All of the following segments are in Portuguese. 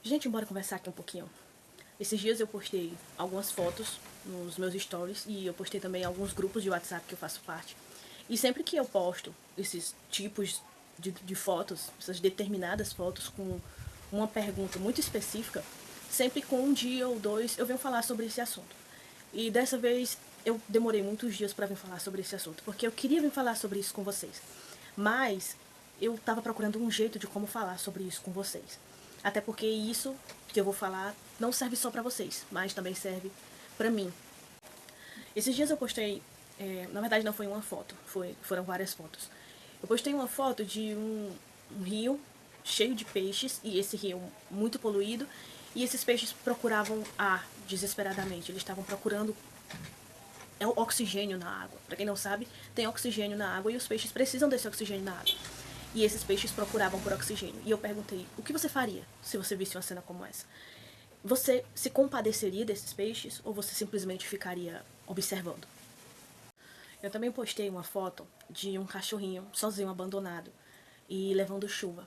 Gente, bora conversar aqui um pouquinho. Esses dias eu postei algumas fotos nos meus stories e eu postei também alguns grupos de WhatsApp que eu faço parte. E sempre que eu posto esses tipos de fotos, essas determinadas fotos com uma pergunta muito específica, sempre com um dia ou dois eu venho falar sobre esse assunto. E dessa vez eu demorei muitos dias para vir falar sobre esse assunto, porque eu queria vir falar sobre isso com vocês. Mas eu estava procurando um jeito de como falar sobre isso com vocês. Até porque isso que eu vou falar não serve só para vocês, mas também serve para mim. Esses dias eu postei, na verdade não foi uma foto, foram várias fotos. Eu postei uma foto de um rio cheio de peixes e esse rio muito poluído e esses peixes procuravam ar desesperadamente. Eles estavam procurando oxigênio na água. Para quem não sabe, tem oxigênio na água e os peixes precisam desse oxigênio na água. E esses peixes procuravam por oxigênio. E eu perguntei, o que você faria se você visse uma cena como essa? Você se compadeceria desses peixes ou você simplesmente ficaria observando? Eu também postei uma foto de um cachorrinho sozinho, abandonado e levando chuva.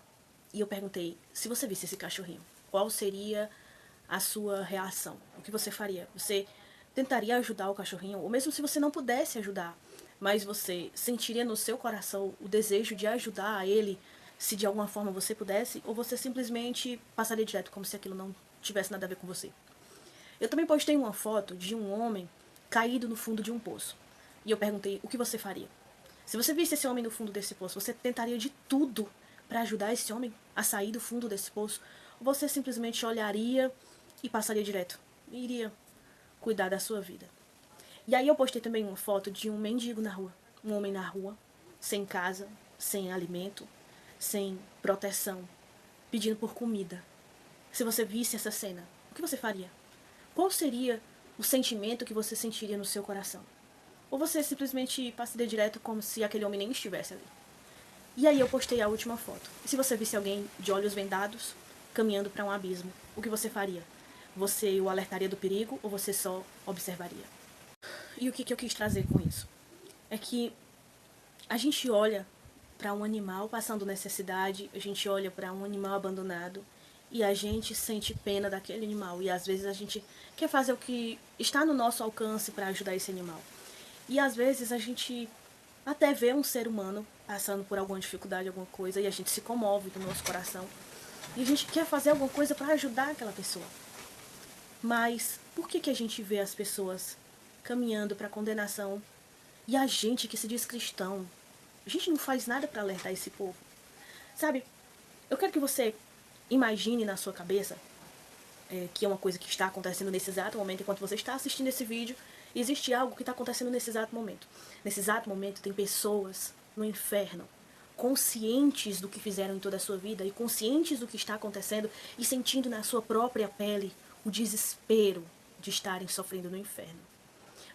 E eu perguntei, se você visse esse cachorrinho, qual seria a sua reação? O que você faria? Você tentaria ajudar o cachorrinho? Ou mesmo se você não pudesse ajudar, mas você sentiria no seu coração o desejo de ajudar ele, se de alguma forma você pudesse? Ou você simplesmente passaria direto como se aquilo não tivesse nada a ver com você? Eu também postei uma foto de um homem caído no fundo de um poço. E eu perguntei, o que você faria? Se você visse esse homem no fundo desse poço, você tentaria de tudo para ajudar esse homem a sair do fundo desse poço? Ou você simplesmente olharia e passaria direto? E iria cuidar da sua vida. E aí eu postei também uma foto de um mendigo na rua. Um homem na rua, sem casa, sem alimento, sem proteção, pedindo por comida. Se você visse essa cena, o que você faria? Qual seria o sentimento que você sentiria no seu coração? Ou você simplesmente passaria direto como se aquele homem nem estivesse ali? E aí eu postei a última foto. E se você visse alguém de olhos vendados, caminhando para um abismo, o que você faria? Você o alertaria do perigo ou você só observaria? E o que eu quis trazer com isso? É que a gente olha para um animal passando necessidade, a gente olha para um animal abandonado e a gente sente pena daquele animal. E às vezes a gente quer fazer o que está no nosso alcance para ajudar esse animal. E às vezes a gente até vê um ser humano passando por alguma dificuldade, alguma coisa, e a gente se comove do nosso coração. E a gente quer fazer alguma coisa para ajudar aquela pessoa. Mas por que a gente vê as pessoas caminhando para a condenação e a gente que se diz cristão, a gente não faz nada para alertar esse povo? Sabe, eu quero que você imagine na sua cabeça que é uma coisa que está acontecendo nesse exato momento, enquanto você está assistindo esse vídeo, existe algo que está acontecendo nesse exato momento. Nesse exato momento tem pessoas no inferno, conscientes do que fizeram em toda a sua vida e conscientes do que está acontecendo e sentindo na sua própria pele o desespero de estarem sofrendo no inferno.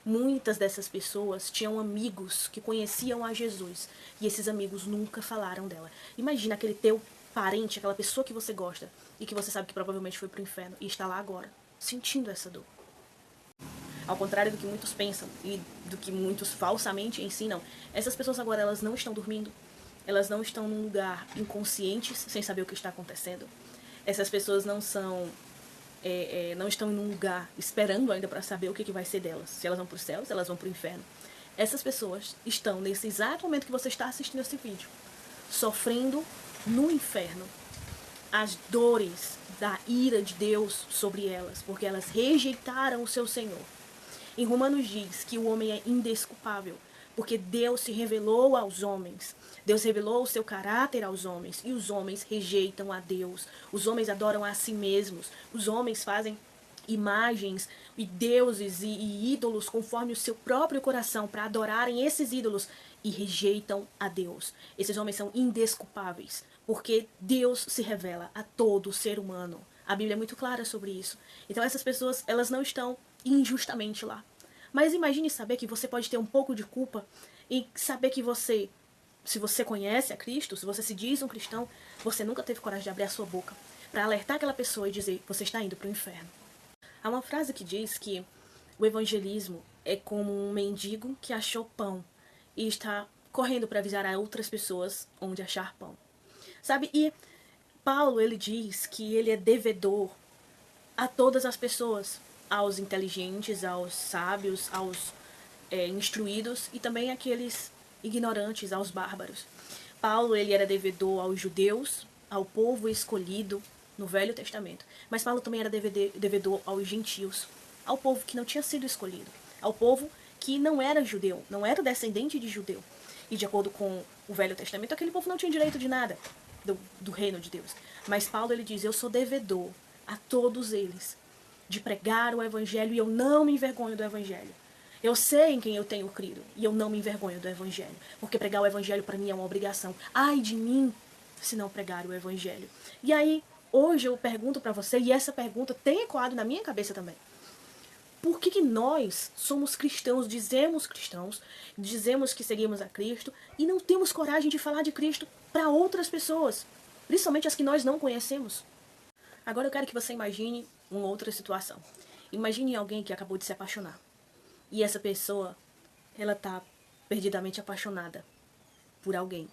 Muitas dessas pessoas tinham amigos que conheciam a Jesus e esses amigos nunca falaram dela. Imagina aquele teu parente, aquela pessoa que você gosta e que você sabe que provavelmente foi pro inferno e está lá agora, sentindo essa dor. Ao contrário do que muitos pensam e do que muitos falsamente ensinam, essas pessoas agora elas não estão dormindo, elas não estão num lugar inconscientes, sem saber o que está acontecendo. Essas pessoas não são não estão em um lugar esperando ainda para saber o que vai ser delas. Se elas vão para o céu, se elas vão para o inferno. Essas pessoas estão, nesse exato momento que você está assistindo esse vídeo, sofrendo no inferno as dores da ira de Deus sobre elas, porque elas rejeitaram o seu Senhor. Em Romanos diz que o homem é indesculpável, porque Deus se revelou aos homens. Deus revelou o seu caráter aos homens e os homens rejeitam a Deus. Os homens adoram a si mesmos. Os homens fazem imagens e deuses e ídolos conforme o seu próprio coração para adorarem esses ídolos e rejeitam a Deus. Esses homens são indesculpáveis, porque Deus se revela a todo ser humano. A Bíblia é muito clara sobre isso. Então essas pessoas, elas não estão injustamente lá. Mas imagine saber que você pode ter um pouco de culpa e saber que você, se você conhece a Cristo, se você se diz um cristão, você nunca teve coragem de abrir a sua boca para alertar aquela pessoa e dizer, você está indo para o inferno. Há uma frase que diz que o evangelismo é como um mendigo que achou pão e está correndo para avisar a outras pessoas onde achar pão. Sabe? E Paulo, ele diz que ele é devedor a todas as pessoas, aos inteligentes, aos sábios, aos instruídos e também àqueles ignorantes, aos bárbaros. Paulo, ele era devedor aos judeus, ao povo escolhido no Velho Testamento. Mas Paulo também era devedor aos gentios, ao povo que não tinha sido escolhido, ao povo que não era judeu, não era descendente de judeu. E de acordo com o Velho Testamento, aquele povo não tinha direito de nada do reino de Deus. Mas Paulo, ele diz, eu sou devedor a todos eles de pregar o evangelho e eu não me envergonho do evangelho. Eu sei em quem eu tenho crido e eu não me envergonho do evangelho, porque pregar o evangelho para mim é uma obrigação. Ai de mim se não pregar o evangelho. E aí, hoje eu pergunto para você, e essa pergunta tem ecoado na minha cabeça também. Por que nós somos cristãos, dizemos que seguimos a Cristo e não temos coragem de falar de Cristo para outras pessoas, principalmente as que nós não conhecemos? Agora eu quero que você imagine uma outra situação. Imagine alguém que acabou de se apaixonar. E essa pessoa, ela tá perdidamente apaixonada por alguém.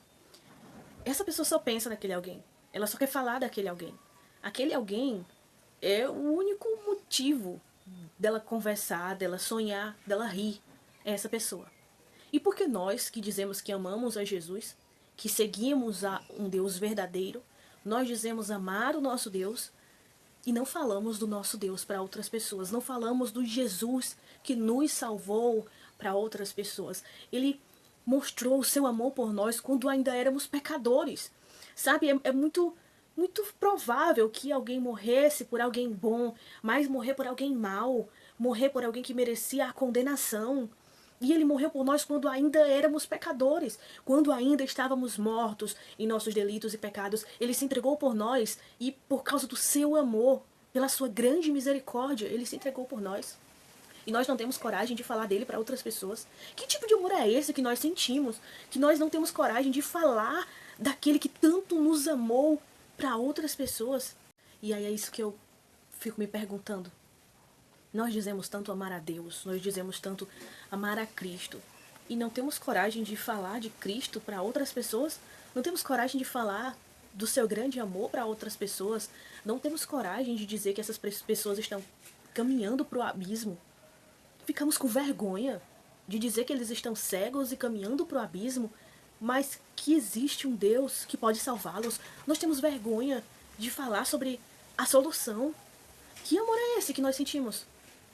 Essa pessoa só pensa naquele alguém. Ela só quer falar daquele alguém. Aquele alguém é o único motivo dela conversar, dela sonhar, dela rir. É essa pessoa. E por que nós, que dizemos que amamos a Jesus, que seguimos a um Deus verdadeiro, nós dizemos amar o nosso Deus e não falamos do nosso Deus para outras pessoas, não falamos do Jesus que nos salvou para outras pessoas. Ele mostrou o seu amor por nós quando ainda éramos pecadores. Sabe, é muito provável que alguém morresse por alguém bom, mas morrer por alguém mau, morrer por alguém que merecia a condenação. E ele morreu por nós quando ainda éramos pecadores, quando ainda estávamos mortos em nossos delitos e pecados. Ele se entregou por nós e por causa do seu amor, pela sua grande misericórdia, ele se entregou por nós. E nós não temos coragem de falar dele para outras pessoas. Que tipo de amor é esse que nós sentimos? Que nós não temos coragem de falar daquele que tanto nos amou para outras pessoas? E aí é isso que eu fico me perguntando. Nós dizemos tanto amar a Deus, nós dizemos tanto amar a Cristo, e não temos coragem de falar de Cristo para outras pessoas? Não temos coragem de falar do seu grande amor para outras pessoas? Não temos coragem de dizer que essas pessoas estão caminhando para o abismo? Ficamos com vergonha de dizer que eles estão cegos e caminhando para o abismo, mas que existe um Deus que pode salvá-los. Nós temos vergonha de falar sobre a solução. Que amor é esse que nós sentimos?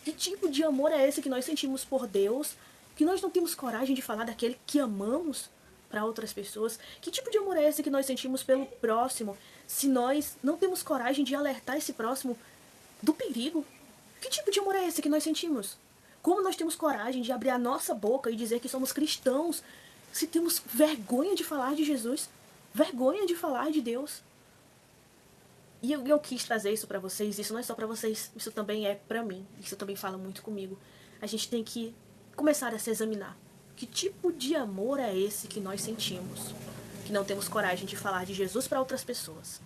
Que tipo de amor é esse que nós sentimos por Deus, que nós não temos coragem de falar daquele que amamos para outras pessoas? Que tipo de amor é esse que nós sentimos pelo próximo, se nós não temos coragem de alertar esse próximo do perigo? Que tipo de amor é esse que nós sentimos? Como nós temos coragem de abrir a nossa boca e dizer que somos cristãos, se temos vergonha de falar de Jesus, vergonha de falar de Deus? E eu quis trazer isso pra vocês. Isso não é só pra vocês, isso também é pra mim. Isso também fala muito comigo. A gente tem que começar a se examinar. Que tipo de amor é esse que nós sentimos? Que não temos coragem de falar de Jesus para outras pessoas.